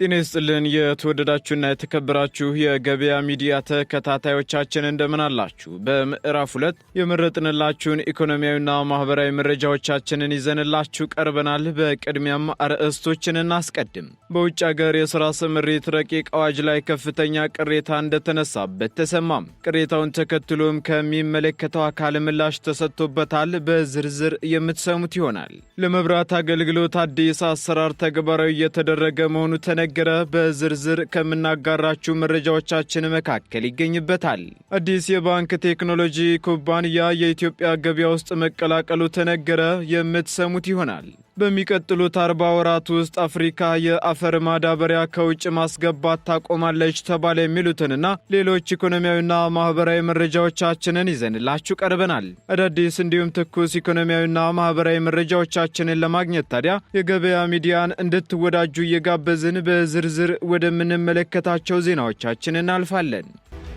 ጤና ይስጥልን የተወደዳችሁና የተከበራችሁ የገበያ ሚዲያ ተከታታዮቻችን እንደምን አላችሁ? በምዕራፍ 2 የመረጥንላችሁን ኢኮኖሚያዊና ማህበራዊ መረጃዎቻችንን ይዘንላችሁ ቀርበናል። በቅድሚያም አርዕስቶችን እናስቀድም። በውጭ ሀገር የሥራ ስምሪት ረቂቅ አዋጅ ላይ ከፍተኛ ቅሬታ እንደተነሳበት ተሰማም። ቅሬታውን ተከትሎም ከሚመለከተው አካል ምላሽ ተሰጥቶበታል። በዝርዝር የምትሰሙት ይሆናል። ለመብራት አገልግሎት አዲስ አሰራር ተግባራዊ እየተደረገ መሆኑ ተነገረ። በዝርዝር ከምናጋራችሁ መረጃዎቻችን መካከል ይገኝበታል። አዲስ የባንክ ቴክኖሎጂ ኩባንያ የኢትዮጵያ ገበያ ውስጥ መቀላቀሉ ተነገረ። የምትሰሙት ይሆናል። በሚቀጥሉት 40 ወራት ውስጥ አፍሪካ የአፈር ማዳበሪያ ከውጭ ማስገባት ታቆማለች ተባለ። የሚሉትንና ሌሎች ኢኮኖሚያዊና ማህበራዊ መረጃዎቻችንን ይዘንላችሁ ቀርበናል። አዳዲስ እንዲሁም ትኩስ ኢኮኖሚያዊና ማህበራዊ መረጃዎቻችንን ለማግኘት ታዲያ የገበያ ሚዲያን እንድትወዳጁ እየጋበዝን በዝርዝር ወደምንመለከታቸው ዜናዎቻችን እናልፋለን።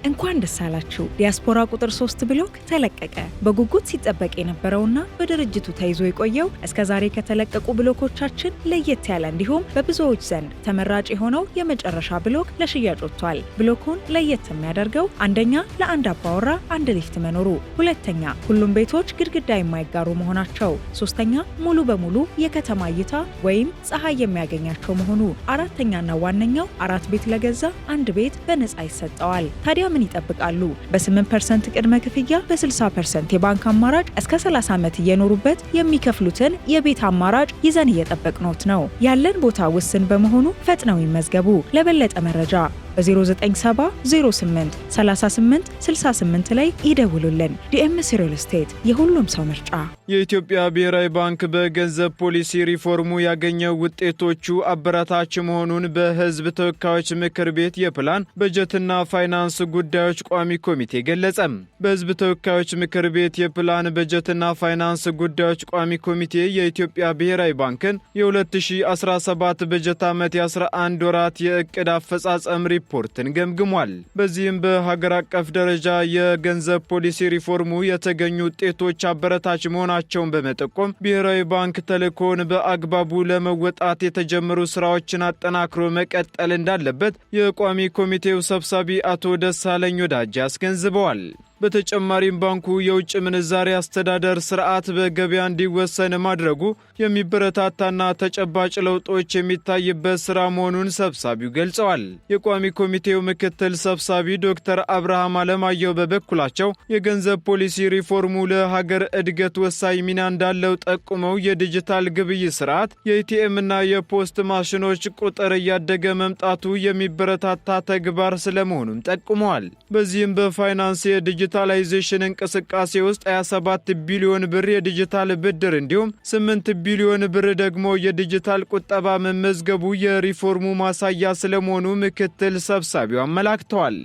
እንኳን ደስ አላችሁ! ዲያስፖራ ቁጥር 3 ብሎክ ተለቀቀ። በጉጉት ሲጠበቅ የነበረውና በድርጅቱ ተይዞ የቆየው እስከዛሬ ከተለቀቁ ብሎኮቻችን ለየት ያለ እንዲሁም በብዙዎች ዘንድ ተመራጭ የሆነው የመጨረሻ ብሎክ ለሽያጭ ወጥቷል። ብሎኩን ለየት የሚያደርገው አንደኛ ለአንድ አባወራ አንድ ሊፍት መኖሩ፣ ሁለተኛ ሁሉም ቤቶች ግድግዳ የማይጋሩ መሆናቸው፣ ሶስተኛ ሙሉ በሙሉ የከተማ እይታ ወይም ፀሐይ የሚያገኛቸው መሆኑ፣ አራተኛና ዋነኛው 4 ቤት ለገዛ አንድ ቤት በነፃ ይሰጠዋል። ታዲያ ምን ይጠብቃሉ? በ8% ቅድመ ክፍያ በ60% የባንክ አማራጭ እስከ 30 ዓመት እየኖሩበት የሚከፍሉትን የቤት አማራጭ ይዘን እየጠበቅኖት ነው። ያለን ቦታ ውስን በመሆኑ ፈጥነው ይመዝገቡ። ለበለጠ መረጃ በ097 08 38 68 ላይ ይደውሉልን። ዲኤምሲ ሪል ስቴት የሁሉም ሰው ምርጫ። የኢትዮጵያ ብሔራዊ ባንክ በገንዘብ ፖሊሲ ሪፎርሙ ያገኘው ውጤቶቹ አበረታች መሆኑን በሕዝብ ተወካዮች ምክር ቤት የፕላን በጀትና ፋይናንስ ጉዳዮች ቋሚ ኮሚቴ ገለጸ። በሕዝብ ተወካዮች ምክር ቤት የፕላን በጀትና ፋይናንስ ጉዳዮች ቋሚ ኮሚቴ የኢትዮጵያ ብሔራዊ ባንክን የ2017 በጀት ዓመት የ11 ወራት የዕቅድ አፈጻጸም ሪፖርትን ገምግሟል። በዚህም በሀገር አቀፍ ደረጃ የገንዘብ ፖሊሲ ሪፎርሙ የተገኙ ውጤቶች አበረታች መሆናቸውን በመጠቆም ብሔራዊ ባንክ ተልዕኮውን በአግባቡ ለመወጣት የተጀመሩ ስራዎችን አጠናክሮ መቀጠል እንዳለበት የቋሚ ኮሚቴው ሰብሳቢ አቶ ደሳለኝ ወዳጅ አስገንዝበዋል። በተጨማሪም ባንኩ የውጭ ምንዛሪ አስተዳደር ስርዓት በገበያ እንዲወሰን ማድረጉ የሚበረታታና ተጨባጭ ለውጦች የሚታይበት ስራ መሆኑን ሰብሳቢው ገልጸዋል። የቋሚ ኮሚቴው ምክትል ሰብሳቢ ዶክተር አብርሃም አለማየሁ በበኩላቸው የገንዘብ ፖሊሲ ሪፎርሙ ለሀገር እድገት ወሳኝ ሚና እንዳለው ጠቁመው የዲጂታል ግብይት ስርዓት፣ የኤቲኤም እና የፖስት ማሽኖች ቁጥር እያደገ መምጣቱ የሚበረታታ ተግባር ስለመሆኑም ጠቁመዋል። በዚህም በፋይናንስ ዲጂታላይዜሽን እንቅስቃሴ ውስጥ 27 ቢሊዮን ብር የዲጂታል ብድር እንዲሁም 8 ቢሊዮን ብር ደግሞ የዲጂታል ቁጠባ መመዝገቡ የሪፎርሙ ማሳያ ስለመሆኑ ምክትል ሰብሳቢው አመላክተዋል።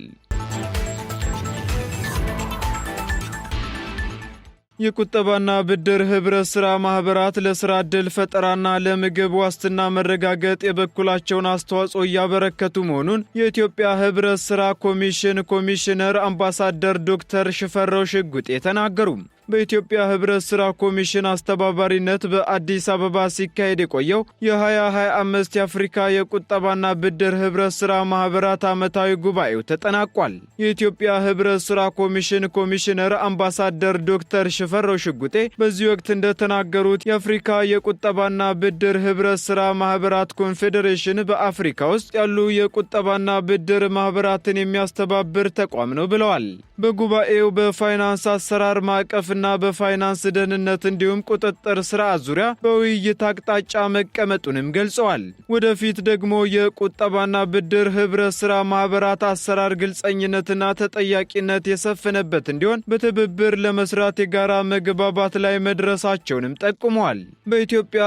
የቁጠባና ብድር ህብረት ሥራ ማህበራት ለሥራ ዕድል ፈጠራና ለምግብ ዋስትና መረጋገጥ የበኩላቸውን አስተዋጽኦ እያበረከቱ መሆኑን የኢትዮጵያ ህብረት ሥራ ኮሚሽን ኮሚሽነር አምባሳደር ዶክተር ሽፈራው ሽጉጤ ተናገሩ። በኢትዮጵያ ህብረት ሥራ ኮሚሽን አስተባባሪነት በአዲስ አበባ ሲካሄድ የቆየው የ2025 የአፍሪካ የቁጠባና ብድር ህብረት ሥራ ማህበራት ዓመታዊ ጉባኤው ተጠናቋል። የኢትዮጵያ ህብረት ሥራ ኮሚሽን ኮሚሽነር አምባሳደር ዶክተር ሽፈራው ሽጉጤ በዚህ ወቅት እንደተናገሩት የአፍሪካ የቁጠባና ብድር ህብረት ሥራ ማህበራት ኮንፌዴሬሽን በአፍሪካ ውስጥ ያሉ የቁጠባና ብድር ማህበራትን የሚያስተባብር ተቋም ነው ብለዋል። በጉባኤው በፋይናንስ አሰራር ማዕቀፍና በፋይናንስ ደህንነት እንዲሁም ቁጥጥር ስርዓት ዙሪያ በውይይት አቅጣጫ መቀመጡንም ገልጸዋል። ወደፊት ደግሞ የቁጠባና ብድር ህብረት ሥራ ማህበራት አሰራር ግልጸኝነትና ተጠያቂነት የሰፈነበት እንዲሆን በትብብር ለመስራት የጋራ መግባባት ላይ መድረሳቸውንም ጠቁመዋል። በኢትዮጵያ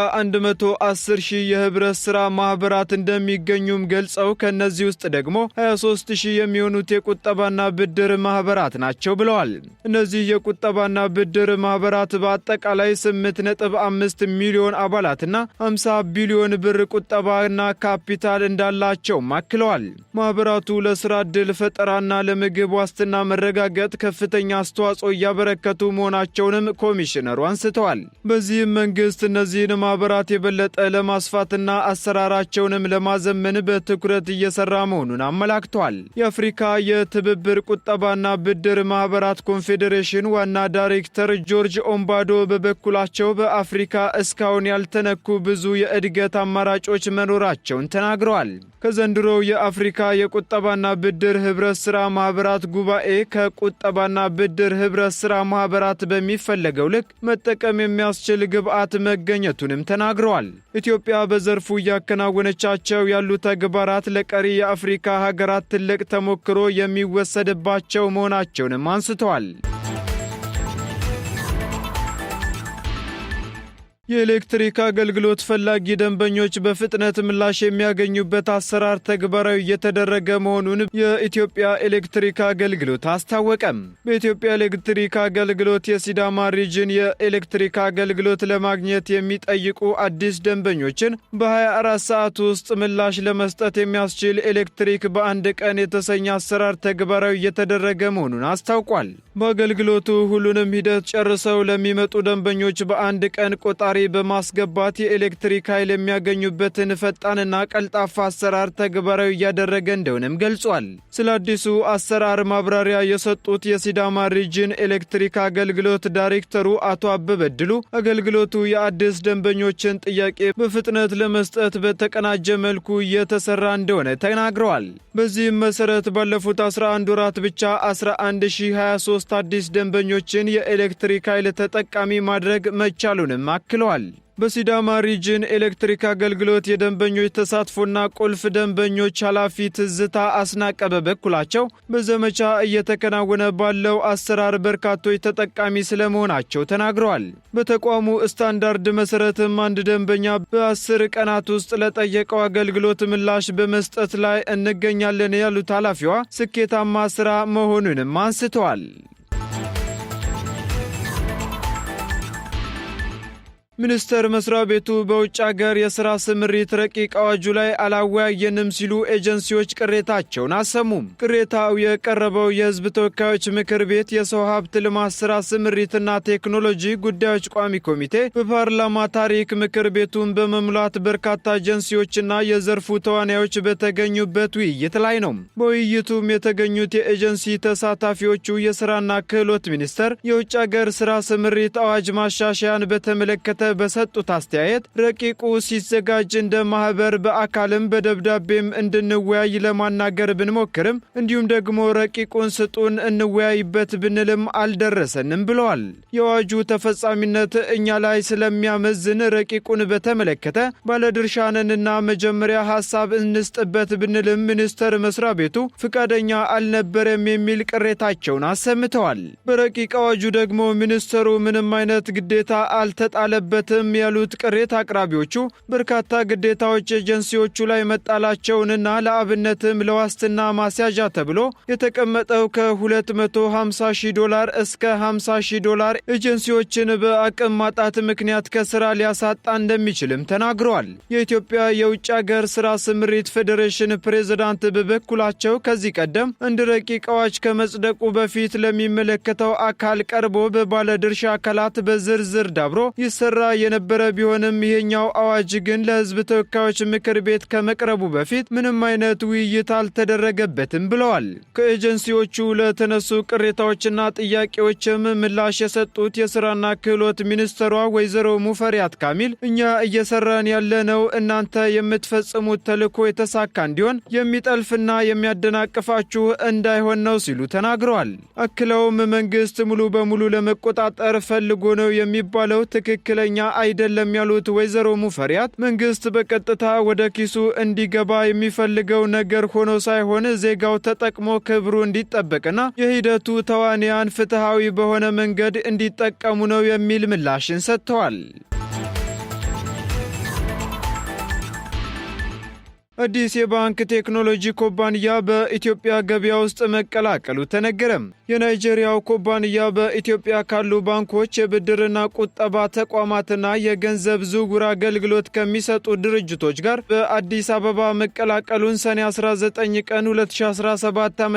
110 ሺህ የህብረት ሥራ ማህበራት እንደሚገኙም ገልጸው ከነዚህ ውስጥ ደግሞ 23 ሺህ የሚሆኑት የቁጠባና ብድር ማህበራት ናቸው ብለዋል። እነዚህ የቁጠባና ብድር ማህበራት በአጠቃላይ 8.5 ሚሊዮን አባላትና 50 ቢሊዮን ብር ቁጠባና ካፒታል እንዳላቸው አክለዋል። ማህበራቱ ለስራ ዕድል ፈጠራና ለምግብ ዋስትና መረጋገጥ ከፍተኛ አስተዋጽኦ እያበረከቱ መሆናቸውንም ኮሚሽነሩ አንስተዋል። በዚህም መንግስት እነዚህን ማህበራት የበለጠ ለማስፋትና አሰራራቸውንም ለማዘመን በትኩረት እየሰራ መሆኑን አመላክተዋል። የአፍሪካ የትብብር ቁጠባና ብድር ማህበራት ኮንፌዴሬሽን ዋና ዳይሬክተር ጆርጅ ኦምባዶ በበኩላቸው በአፍሪካ እስካሁን ያልተነኩ ብዙ የእድገት አማራጮች መኖራቸውን ተናግረዋል። ከዘንድሮው የአፍሪካ የቁጠባና ብድር ህብረት ሥራ ማህበራት ጉባኤ ከቁጠባና ብድር ህብረት ሥራ ማህበራት በሚፈለገው ልክ መጠቀም የሚያስችል ግብዓት መገኘቱንም ተናግረዋል። ኢትዮጵያ በዘርፉ እያከናወነቻቸው ያሉ ተግባራት ለቀሪ የአፍሪካ ሀገራት ትልቅ ተሞክሮ የሚወሰድባቸው መሆናቸውንም አንስተዋል። የኤሌክትሪክ አገልግሎት ፈላጊ ደንበኞች በፍጥነት ምላሽ የሚያገኙበት አሰራር ተግባራዊ እየተደረገ መሆኑን የኢትዮጵያ ኤሌክትሪክ አገልግሎት አስታወቀም። በኢትዮጵያ ኤሌክትሪክ አገልግሎት የሲዳማ ሪጅን የኤሌክትሪክ አገልግሎት ለማግኘት የሚጠይቁ አዲስ ደንበኞችን በ24 ሰዓት ውስጥ ምላሽ ለመስጠት የሚያስችል ኤሌክትሪክ በአንድ ቀን የተሰኘ አሰራር ተግባራዊ እየተደረገ መሆኑን አስታውቋል። በአገልግሎቱ ሁሉንም ሂደት ጨርሰው ለሚመጡ ደንበኞች በአንድ ቀን ቆጣሪ በማስገባት የኤሌክትሪክ ኃይል የሚያገኙበትን ፈጣንና ቀልጣፋ አሰራር ተግባራዊ እያደረገ እንደሆነም ገልጿል። ስለ አዲሱ አሰራር ማብራሪያ የሰጡት የሲዳማ ሪጅን ኤሌክትሪክ አገልግሎት ዳይሬክተሩ አቶ አበበ ድሉ አገልግሎቱ የአዲስ ደንበኞችን ጥያቄ በፍጥነት ለመስጠት በተቀናጀ መልኩ እየተሰራ እንደሆነ ተናግረዋል። በዚህም መሰረት ባለፉት 11 ወራት ብቻ 11023 አዲስ ደንበኞችን የኤሌክትሪክ ኃይል ተጠቃሚ ማድረግ መቻሉንም አክለዋል። በሲዳማ ሪጅን ኤሌክትሪክ አገልግሎት የደንበኞች ተሳትፎና ቁልፍ ደንበኞች ኃላፊ ትዝታ አስናቀ በበኩላቸው በዘመቻ እየተከናወነ ባለው አሰራር በርካቶች ተጠቃሚ ስለመሆናቸው ተናግረዋል። በተቋሙ ስታንዳርድ መሰረትም አንድ ደንበኛ በ10 ቀናት ውስጥ ለጠየቀው አገልግሎት ምላሽ በመስጠት ላይ እንገኛለን ያሉት ኃላፊዋ ስኬታማ ስራ መሆኑንም አንስተዋል። ሚኒስቴር መስሪያ ቤቱ በውጭ ሀገር የሥራ ስምሪት ረቂቅ አዋጁ ላይ አላወያየንም ሲሉ ኤጀንሲዎች ቅሬታቸውን አሰሙም። ቅሬታው የቀረበው የሕዝብ ተወካዮች ምክር ቤት የሰው ሀብት ልማት ሥራ ስምሪትና ቴክኖሎጂ ጉዳዮች ቋሚ ኮሚቴ በፓርላማ ታሪክ ምክር ቤቱን በመሙላት በርካታ ኤጀንሲዎችና የዘርፉ ተዋናዮች በተገኙበት ውይይት ላይ ነው። በውይይቱም የተገኙት የኤጀንሲ ተሳታፊዎቹ የሥራና ክህሎት ሚኒስቴር የውጭ ሀገር ሥራ ስምሪት አዋጅ ማሻሻያን በተመለከተ በሰጡት አስተያየት ረቂቁ ሲዘጋጅ እንደ ማህበር በአካልም በደብዳቤም እንድንወያይ ለማናገር ብንሞክርም እንዲሁም ደግሞ ረቂቁን ስጡን እንወያይበት ብንልም አልደረሰንም ብለዋል። የአዋጁ ተፈጻሚነት እኛ ላይ ስለሚያመዝን ረቂቁን በተመለከተ ባለድርሻነንና መጀመሪያ ሐሳብ እንስጥበት ብንልም ሚኒስቴር መስሪያ ቤቱ ፍቃደኛ አልነበረም የሚል ቅሬታቸውን አሰምተዋል። በረቂቅ አዋጁ ደግሞ ሚኒስቴሩ ምንም አይነት ግዴታ አልተጣለበትም ያሉት ቅሬታ አቅራቢዎቹ በርካታ ግዴታዎች ኤጀንሲዎቹ ላይ መጣላቸውንና ለአብነትም ለዋስትና ማስያዣ ተብሎ የተቀመጠው $250,000 እስከ $50,000 ኤጀንሲዎችን በአቅም ማጣት ምክንያት ከስራ ሊያሳጣ እንደሚችልም ተናግረዋል። የኢትዮጵያ የውጭ ሀገር ስራ ስምሪት ፌዴሬሽን ፕሬዝዳንት በበኩላቸው ከዚህ ቀደም እንደ ረቂቅ አዋጅ ከመጽደቁ በፊት ለሚመለከተው አካል ቀርቦ በባለድርሻ አካላት በዝርዝር ዳብሮ ይሰራ የነበረ ቢሆንም ይሄኛው አዋጅ ግን ለሕዝብ ተወካዮች ምክር ቤት ከመቅረቡ በፊት ምንም አይነት ውይይት አልተደረገበትም ብለዋል። ከኤጀንሲዎቹ ለተነሱ ቅሬታዎችና ጥያቄዎችም ምላሽ የሰጡት የሥራና ክህሎት ሚኒስትሯ ወይዘሮ ሙፈሪያት ካሚል እኛ እየሰራን ያለነው እናንተ የምትፈጽሙት ተልዕኮ የተሳካ እንዲሆን የሚጠልፍና የሚያደናቅፋችሁ እንዳይሆን ነው ሲሉ ተናግረዋል። አክለውም መንግስት ሙሉ በሙሉ ለመቆጣጠር ፈልጎ ነው የሚባለው ትክክለኛ አይደለም ያሉት ወይዘሮ ሙፈሪያት መንግስት በቀጥታ ወደ ኪሱ እንዲገባ የሚፈልገው ነገር ሆኖ ሳይሆን ዜጋው ተጠቅሞ ክብሩ እንዲጠበቅና የሂደቱ ተዋንያን ፍትሃዊ በሆነ መንገድ እንዲጠቀሙ ነው የሚል ምላሽን ሰጥተዋል። አዲስ የባንክ ቴክኖሎጂ ኩባንያ በኢትዮጵያ ገበያ ውስጥ መቀላቀሉ ተነገረ። የናይጄሪያው ኩባንያ በኢትዮጵያ ካሉ ባንኮች የብድርና ቁጠባ ተቋማትና የገንዘብ ዝውውር አገልግሎት ከሚሰጡ ድርጅቶች ጋር በአዲስ አበባ መቀላቀሉን ሰኔ 19 ቀን 2017 ዓ.ም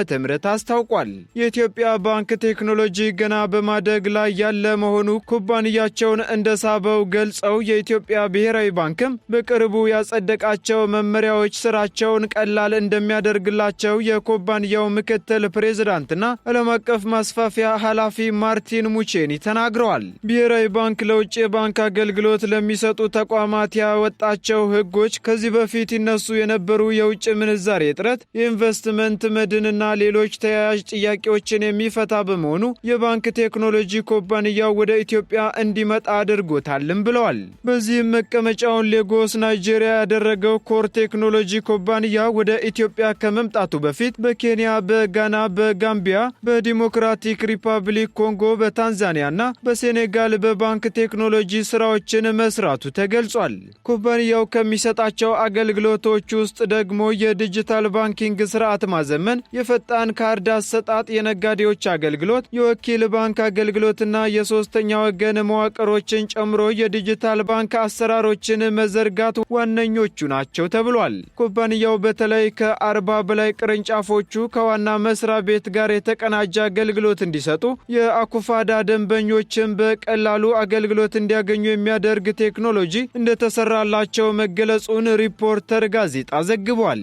አስታውቋል። የኢትዮጵያ ባንክ ቴክኖሎጂ ገና በማደግ ላይ ያለ መሆኑ ኩባንያቸውን እንደሳበው ገልጸው የኢትዮጵያ ብሔራዊ ባንክም በቅርቡ ያጸደቃቸው መመሪያዎች ስራቸውን ቀላል እንደሚያደርግላቸው የኩባንያው ምክትል ፕሬዝዳንትና ዓለም አቀፍ ማስፋፊያ ኃላፊ ማርቲን ሙቼኒ ተናግረዋል። ብሔራዊ ባንክ ለውጭ የባንክ አገልግሎት ለሚሰጡ ተቋማት ያወጣቸው ሕጎች ከዚህ በፊት ይነሱ የነበሩ የውጭ ምንዛሬ እጥረት፣ የኢንቨስትመንት መድንና ሌሎች ተያያዥ ጥያቄዎችን የሚፈታ በመሆኑ የባንክ ቴክኖሎጂ ኩባንያው ወደ ኢትዮጵያ እንዲመጣ አድርጎታልም ብለዋል። በዚህም መቀመጫውን ሌጎስ ናይጄሪያ ያደረገው ኮር ቴክኖሎጂ ኩባንያ ወደ ኢትዮጵያ ከመምጣቱ በፊት በኬንያ፣ በጋና፣ በጋምቢያ፣ በዲሞክራቲክ ሪፐብሊክ ኮንጎ፣ በታንዛኒያና በሴኔጋል በባንክ ቴክኖሎጂ ስራዎችን መስራቱ ተገልጿል። ኩባንያው ከሚሰጣቸው አገልግሎቶች ውስጥ ደግሞ የዲጂታል ባንኪንግ ስርዓት ማዘመን፣ የፈጣን ካርድ አሰጣጥ፣ የነጋዴዎች አገልግሎት፣ የወኪል ባንክ አገልግሎትና የሶስተኛ ወገን መዋቅሮችን ጨምሮ የዲጂታል ባንክ አሰራሮችን መዘርጋት ዋነኞቹ ናቸው ተብሏል። ኩባንያው በተለይ ከ40 በላይ ቅርንጫፎቹ ከዋና መስሪያ ቤት ጋር የተቀናጀ አገልግሎት እንዲሰጡ፣ የአኩፋዳ ደንበኞችን በቀላሉ አገልግሎት እንዲያገኙ የሚያደርግ ቴክኖሎጂ እንደተሰራላቸው መገለጹን ሪፖርተር ጋዜጣ ዘግቧል።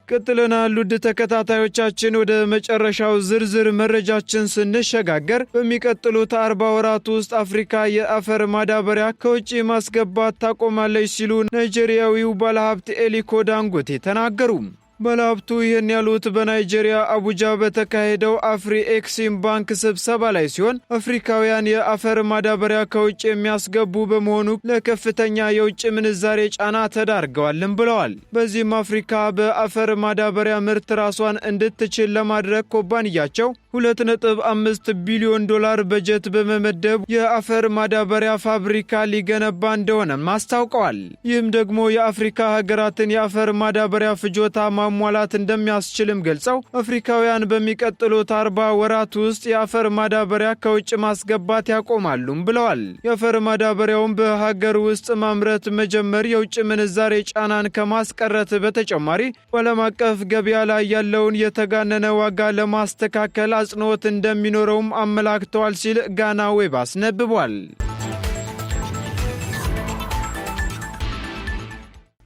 ቀጥለናል። ውድ ተከታታዮቻችን ወደ መጨረሻው ዝርዝር መረጃችን ስንሸጋገር በሚቀጥሉት 40 ወራት ውስጥ አፍሪካ የአፈር ማዳበሪያ ከውጭ ማስገባት ታቆማለች ሲሉ ናይጄሪያዊው ባለሀብት ኤሊኮ ዳንጎቴ ተናገሩ። ባለሀብቱ ይህን ያሉት በናይጄሪያ አቡጃ በተካሄደው አፍሪ ኤክሲም ባንክ ስብሰባ ላይ ሲሆን አፍሪካውያን የአፈር ማዳበሪያ ከውጭ የሚያስገቡ በመሆኑ ለከፍተኛ የውጭ ምንዛሬ ጫና ተዳርገዋልም ብለዋል። በዚህም አፍሪካ በአፈር ማዳበሪያ ምርት ራሷን እንድትችል ለማድረግ ኩባንያቸው $2.5 ቢሊዮን በጀት በመመደብ የአፈር ማዳበሪያ ፋብሪካ ሊገነባ እንደሆነም አስታውቀዋል። ይህም ደግሞ የአፍሪካ ሀገራትን የአፈር ማዳበሪያ ፍጆታ ማሟላት እንደሚያስችልም ገልጸው አፍሪካውያን በሚቀጥሉት 40 ወራት ውስጥ የአፈር ማዳበሪያ ከውጭ ማስገባት ያቆማሉም ብለዋል። የአፈር ማዳበሪያውን በሀገር ውስጥ ማምረት መጀመር የውጭ ምንዛሬ ጫናን ከማስቀረት በተጨማሪ በዓለም አቀፍ ገበያ ላይ ያለውን የተጋነነ ዋጋ ለማስተካከል አጽንኦት እንደሚኖረውም አመላክተዋል ሲል ጋና ዌብ አስነብቧል።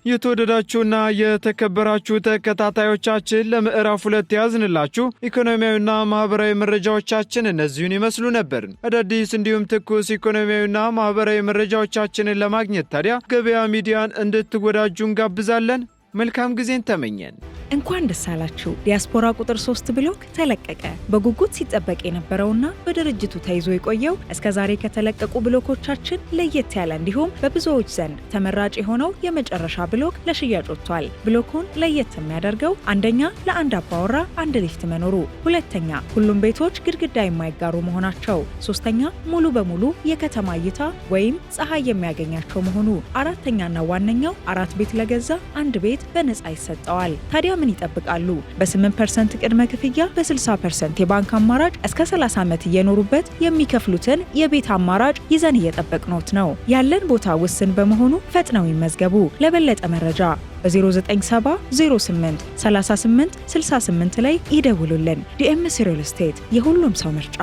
የተወደዳችሁና የተከበራችሁ ተከታታዮቻችን ለምዕራፍ 2 ያዝንላችሁ ኢኮኖሚያዊና ማህበራዊ መረጃዎቻችን እነዚሁን ይመስሉ ነበር። አዳዲስ እንዲሁም ትኩስ ኢኮኖሚያዊና ማህበራዊ መረጃዎቻችንን ለማግኘት ታዲያ ገበያ ሚዲያን እንድትወዳጁ እንጋብዛለን። መልካም ጊዜን ተመኘን። እንኳን ደስ አላችሁ። ዲያስፖራ ቁጥር 3 ብሎክ ተለቀቀ። በጉጉት ሲጠበቅ የነበረውና በድርጅቱ ተይዞ የቆየው እስከዛሬ ከተለቀቁ ብሎኮቻችን ለየት ያለ እንዲሁም በብዙዎች ዘንድ ተመራጭ የሆነው የመጨረሻ ብሎክ ለሽያጭ ወጥቷል። ብሎኩን ለየት የሚያደርገው አንደኛ ለአንድ አባወራ አንድ ሊፍት መኖሩ፣ ሁለተኛ ሁሉም ቤቶች ግድግዳ የማይጋሩ መሆናቸው፣ ሶስተኛ ሙሉ በሙሉ የከተማ እይታ ወይም ፀሐይ የሚያገኛቸው መሆኑ፣ አራተኛና ዋነኛው 4 ቤት ለገዛ አንድ ቤት በነፃ ይሰጠዋል። ታዲያ ምን ይጠብቃሉ? በ8% ቅድመ ክፍያ በ60% የባንክ አማራጭ እስከ 30 ዓመት እየኖሩበት የሚከፍሉትን የቤት አማራጭ ይዘን እየጠበቅኖት ነው። ያለን ቦታ ውስን በመሆኑ ፈጥነው ይመዝገቡ። ለበለጠ መረጃ በ097 08 38 68 ላይ ይደውሉልን። ዲኤምሲ ሪል ስቴት የሁሉም ሰው ምርጫ።